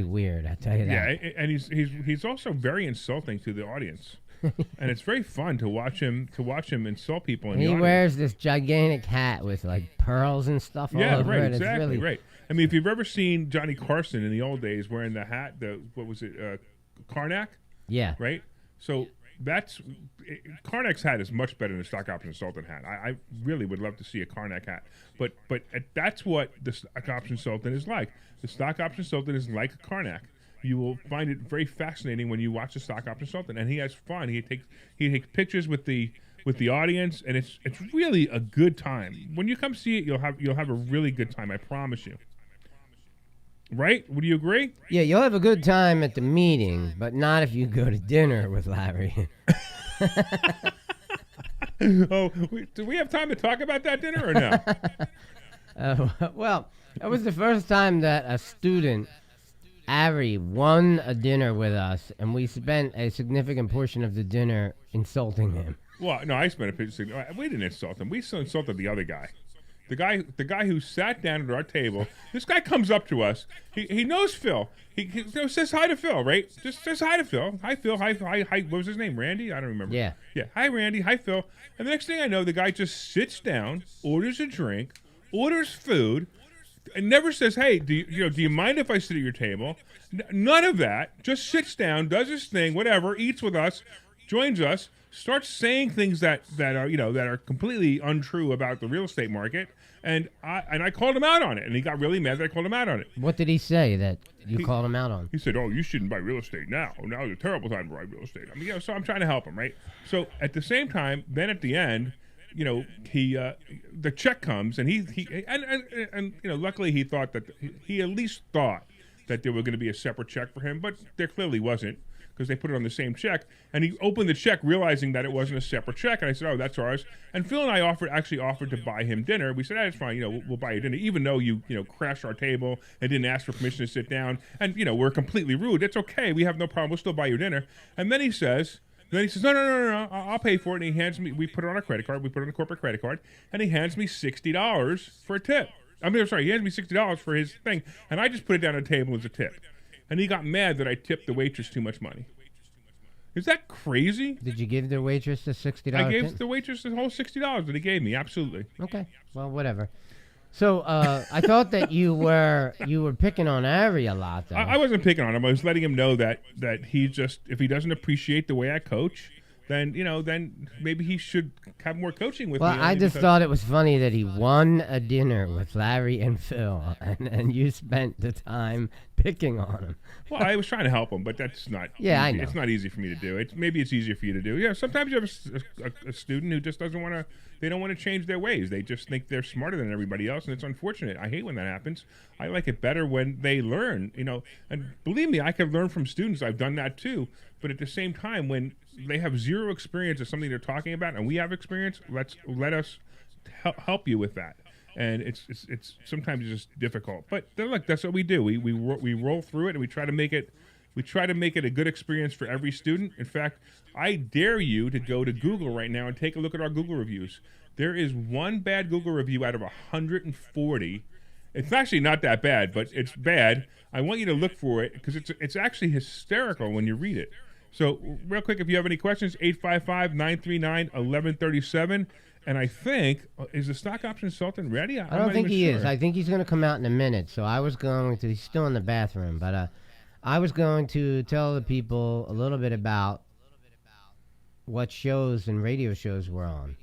weird. I tell you that.
Yeah, and he's also very insulting to the audience, and it's very fun to watch him insult people.
He wears this gigantic hat with like pearls and stuff all over
right,
it.
exactly,
It's really,
right. I mean, if you've ever seen Johnny Carson in the old days wearing the hat, what was it, Karnak?
Yeah.
Right. So Karnak's hat is much better than the stock option consultant hat. I really would love to see a Karnak hat, but that's what the stock option consultant is like. The stock option consultant is like a Karnak. You will find it very fascinating when you watch the stock option consultant, and he has fun. He takes pictures with the audience, and it's really a good time. When you come see it, you'll have a really good time. I promise you. Right? Would you agree?
Yeah, you'll have a good time at the meeting, but not if you go to dinner with Larry.
Do we have time to talk about that dinner or no?
Well, that was the first time that a student, Ari, won a dinner with us, and we spent a significant portion of the dinner insulting him.
Well, no, I spent a picture. We didn't insult him. We insulted the other guy. The guy who sat down at our table. This guy comes up to us. He knows Phil. He says hi to Phil, right? Just says hi to Phil. Hi, Phil. Hi. What was his name? Randy? I don't remember.
Yeah.
Yeah. Hi, Randy. Hi, Phil. And the next thing I know, the guy just sits down, orders a drink, orders food, and never says, "Hey, do you mind if I sit at your table?" None of that. Just sits down, does his thing, whatever, eats with us, joins us, starts saying things that are completely untrue about the real estate market. And I called him out on it, and he got really mad that I called him out on it.
What did he say that you called him out on?
He said, "Oh, you shouldn't buy real estate now. Now is a terrible time to buy real estate." I mean, so I'm trying to help him, right? So at the same time, then at the end, the check comes, and luckily he thought that he at least thought that there was going to be a separate check for him, but there clearly wasn't, because they put it on the same check. And he opened the check realizing that it wasn't a separate check. And I said, "Oh, that's ours." And Phil and I actually offered to buy him dinner. We said, "That's fine. We'll buy you dinner, even though you crashed our table and didn't ask for permission to sit down. And we're completely rude. It's okay. We have no problem. We'll still buy your dinner." And then he says, No, I'll pay for it. And he hands me. We put it on our credit card. We put it on a corporate credit card, and he hands me $60 for a tip. He hands me $60 for his thing, and I just put it down on the table as a tip. And he got mad that I tipped the waitress too much money. Is that crazy?
Did you give the waitress the $60?
I gave the waitress the whole $60 that he gave me. Absolutely.
Okay. Well, whatever. So I thought that you were picking on Ari a lot, though.
I wasn't picking on him. I was letting him know that he just, if he doesn't appreciate the way I coach, then maybe he should have more coaching with me.
Well, I just thought it was funny that he won a dinner with Larry and Phil, and you spent the time picking on him.
Well, I was trying to help him, but that's not.
Yeah,
easy.
I know.
It's not easy for me to do. Maybe it's easier for you to do. Yeah, sometimes you have a student who just doesn't want to. They don't want to change their ways. They just think they're smarter than everybody else, and it's unfortunate. I hate when that happens. I like it better when they learn. And believe me, I can learn from students. I've done that too. But at the same time, when they have zero experience of something they're talking about, and we have experience, let us help you with that. And it's sometimes just difficult. But look, that's what we do. We roll through it, and we try to make it a good experience for every student. In fact, I dare you to go to Google right now and take a look at our Google reviews. There is one bad Google review out of 140. It's actually not that bad, but it's bad. I want you to look for it because it's actually hysterical when you read it. So real quick, if you have any questions, 855-939-1137. And I think, is the stock option consultant ready?
I don't think he is. I think he's going to come out in a minute. So I was going to, he's still in the bathroom, but I was going to tell the people a little bit about what shows and radio shows we're on.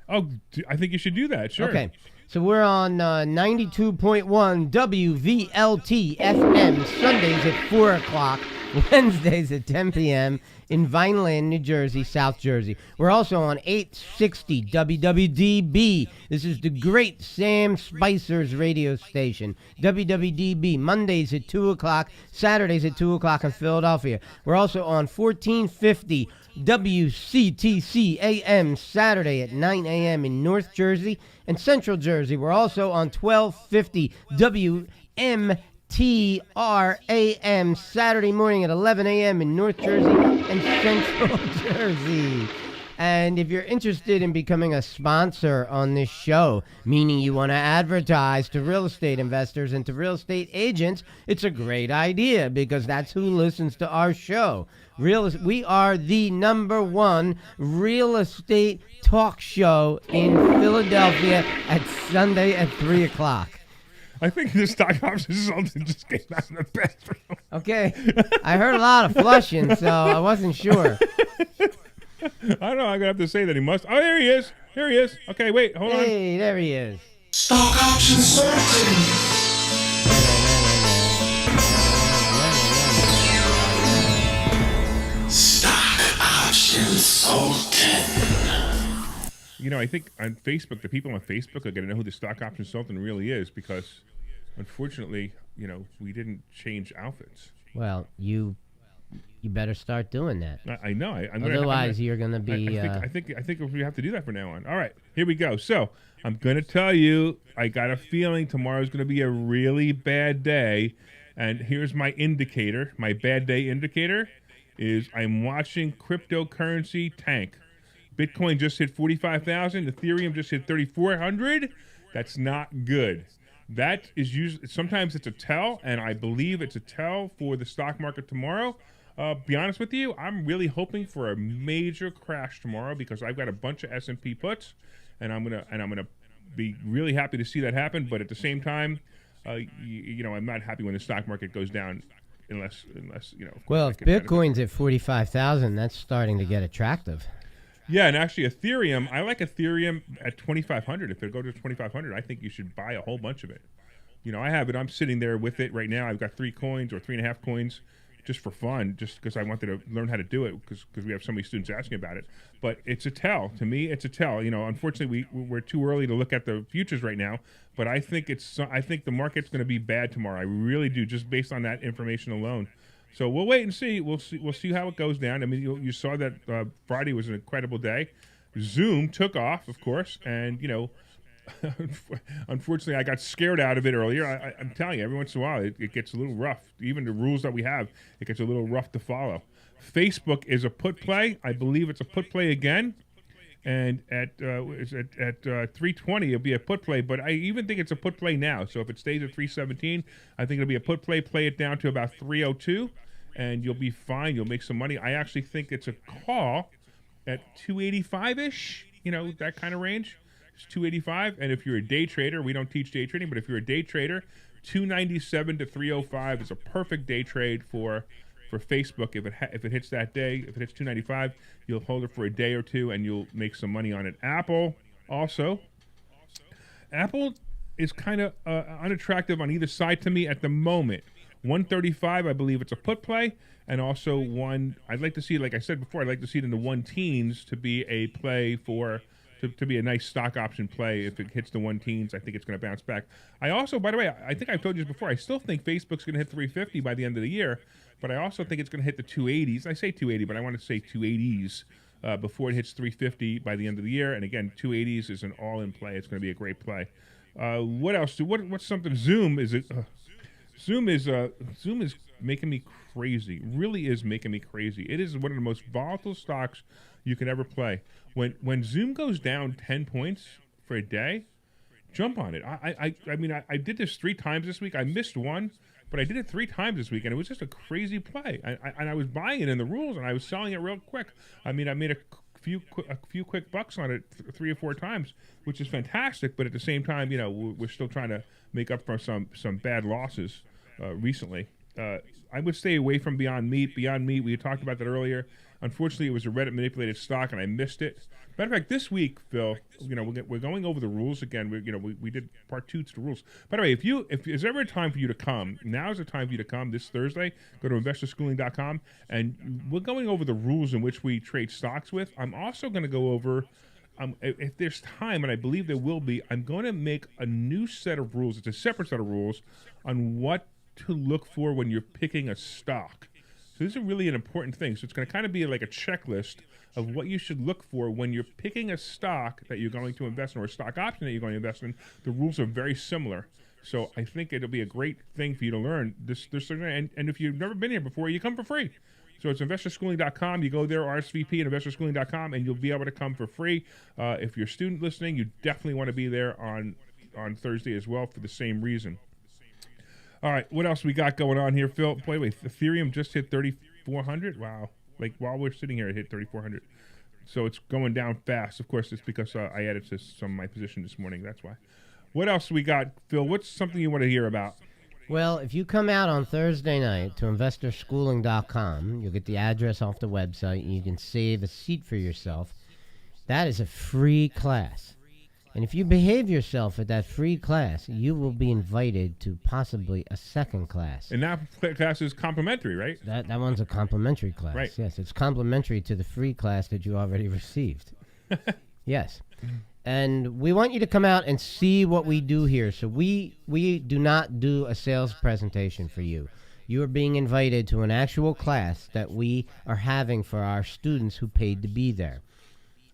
Oh, I think you should do that. Sure.
Okay. So we're on 92.1 WVLT FM Sundays at 4 o'clock, Wednesdays at 10 p.m. in Vineland, New Jersey, South Jersey. We're also on 860 WWDB. This is the great Sam Spicer's radio station, WWDB, Mondays at 2 o'clock, Saturdays at 2 o'clock in Philadelphia. We're also on 1450 WCTC AM Saturday at 9 a.m. in North Jersey and Central Jersey. We're also on 1250 WMTR AM Saturday morning at 11 a.m. in North Jersey and Central Jersey. And if you're interested in becoming a sponsor on this show, meaning you want to advertise to real estate investors and to real estate agents, it's a great idea because that's who listens to our show. We are the #1 real estate talk show in Philadelphia at Sunday at 3 o'clock.
I think the stock option consultant just came out of the bathroom.
Okay. I heard a lot of flushing, so I wasn't sure.
I don't know. I'm going to have to say that he must. Oh, there he is. There he is. Okay, wait. Hold on.
Hey, there he is.
Stock option sorting. Stock option sultan.
You know, I think on Facebook, the people on Facebook are going to know who the stock option sultan really is because, unfortunately, you know, we didn't change outfits.
Well, you better start doing that.
I know.
Otherwise, you're going to be...
I think we have to do that from now on. All right, here we go. So I'm going to tell you, I got a feeling tomorrow's going to be a really bad day. And here's my indicator. My bad day indicator is I'm watching cryptocurrency tank. Bitcoin just hit 45,000. Ethereum just hit 3,400. That's not good. That is usually, sometimes it's a tell, and I believe it's a tell for the stock market tomorrow. Be honest with you, I'm really hoping for a major crash tomorrow because I've got a bunch of S&P puts, and I'm gonna be really happy to see that happen. But at the same time, you know, I'm not happy when the stock market goes down, unless you know.
Well, if Bitcoin's at 45,000, that's starting to get attractive.
Yeah, and actually Ethereum, I like Ethereum at 2,500. If it goes to 2,500, I think you should buy a whole bunch of it. You know, I have it. I'm sitting there with it right now. I've got 3 coins or 3.5 coins. Just for fun, just because I wanted to learn how to do it, because we have so many students asking about it. But it's a tell. To me, it's a tell. You know, unfortunately, we're too early to look at the futures right now. But I think the market's going to be bad tomorrow. I really do, just based on that information alone. So we'll wait and see. We'll see how it goes down. I mean, you saw that Friday was an incredible day. Zoom took off, of course, and you know. Unfortunately, I got scared out of it earlier. I'm telling you, every once in a while, it gets a little rough. Even the rules that we have, it gets a little rough to follow. Facebook is a put play. I believe it's a put play again. And at 320, it'll be a put play. But I even think it's a put play now. So if it stays at 317, I think it'll be a put play. Play it down to about 302, and you'll be fine. You'll make some money. I actually think it's a call at 285-ish, you know, that kind of range. It's 285, and if you're a day trader, we don't teach day trading, but if you're a day trader, 297 to 305 is a perfect day trade for Facebook. If it hits that day, if it hits 295, you'll hold it for a day or two, and you'll make some money on it. Apple is kind of unattractive on either side to me at the moment. 135, I believe it's a put play, and also I'd like to see, like I said before, I'd like to see it in the 1-teens to be a play for. To be a nice stock option play. If it hits the 1-teens, I think it's going to bounce back. I also, by the way, I think I've told you this before, I still think Facebook's going to hit 350 by the end of the year, but I also think it's going to hit the 280s. I say 280, but I want to say 280s before it hits 350 by the end of the year. And again, 280s is an all-in play. It's going to be a great play. What else? What's something? Zoom is making me crazy. Really is making me crazy. It is one of the most volatile stocks you can ever play. When Zoom goes down 10 points for a day, jump on it. I mean, I did this 3 times this week. I missed one, but I did it 3 times this week, and it was just a crazy play. And I was buying it in the rules, and I was selling it real quick. I mean, I made a few quick bucks on it 3 or 4 times, which is fantastic. But at the same time, you know, we're still trying to make up for some bad losses recently. I would stay away from Beyond Meat. Beyond Meat, we had talked about that earlier. Unfortunately, it was a Reddit manipulated stock, and I missed it. Matter of fact, this week, Phil, we're going over the rules again. We did part 2 to the rules. By the way, if there's ever a time for you to come, now is the time for you to come. This Thursday, go to investorschooling.com, and we're going over the rules in which we trade stocks with. I'm also going to go over, if there's time, and I believe there will be, I'm going to make a new set of rules. It's a separate set of rules on what to look for when you're picking a stock. So this is really an important thing. So it's going to kind of be like a checklist of what you should look for when you're picking a stock that you're going to invest in or a stock option that you're going to invest in. The rules are very similar. So I think it'll be a great thing for you to learn. And if you've never been here before, you come for free. So it's investorschooling.com. You go there, RSVP at investorschooling.com, and you'll be able to come for free. If you're a student listening, you definitely want to be there on Thursday as well for the same reason. All right, what else we got going on here, Phil? Wait, Ethereum just hit 3,400. Wow! Like while we're sitting here, it hit 3,400. So it's going down fast. Of course, it's because I added to some of my position this morning. That's why. What else we got, Phil? What's something you want to hear about?
Well, if you come out on Thursday night to investorschooling.com, you'll get the address off the website, and you can save a seat for yourself. That is a free class. And if you behave yourself at that free class, you will be invited to possibly a second class.
And that class is complimentary, right?
That one's a complimentary class.
Right.
Yes, it's complimentary to the free class that you already received. Yes. And we want you to come out and see what we do here. So we do not do a sales presentation for you. You are being invited to an actual class that we are having for our students who paid to be there.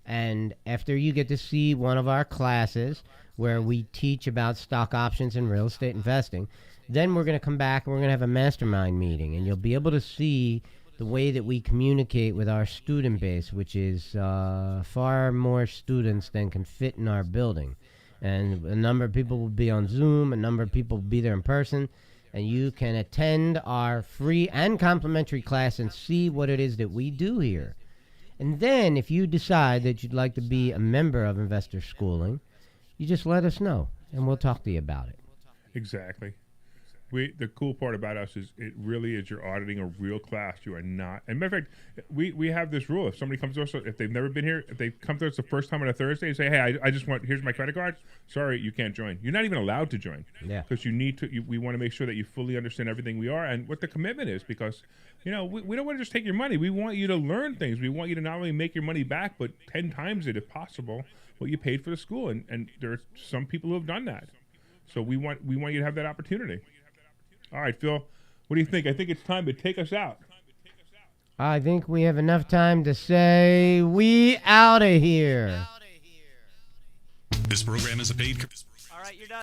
And after you get to see one of our classes where we teach about stock options and real estate investing, then we're going to come back and we're going to have a mastermind meeting. And you'll be able to see the way that we communicate with our student base, which is far more students than can fit in our building. And a number of people will be on Zoom, a number of people will be there in person. And you can attend our free and complimentary class and see what it is that we do here. And then if you decide that you'd like to be a member of Investor Schooling, you just let us know, and we'll talk to you about it.
Exactly. The cool part about us is it really is you're auditing a real class. You are not. And matter of fact, we have this rule. If somebody comes to us, if they've never been here, if they come to us the first time on a Thursday and say, hey, I just want, here's my credit card. Sorry, you can't join. You're not even allowed to join.
Yeah.
Because you need to, we want to make sure that you fully understand everything we are and what the commitment is, because, we don't want to just take your money. We want you to learn things. We want you to not only make your money back, but 10 times it, if possible, what you paid for the school. And there are some people who have done that. So we want you to have that opportunity. All right, Phil, what do you think? I think it's time to take us out.
I think we have enough time to say we out of here.
This program is a paid.
All right, you're done.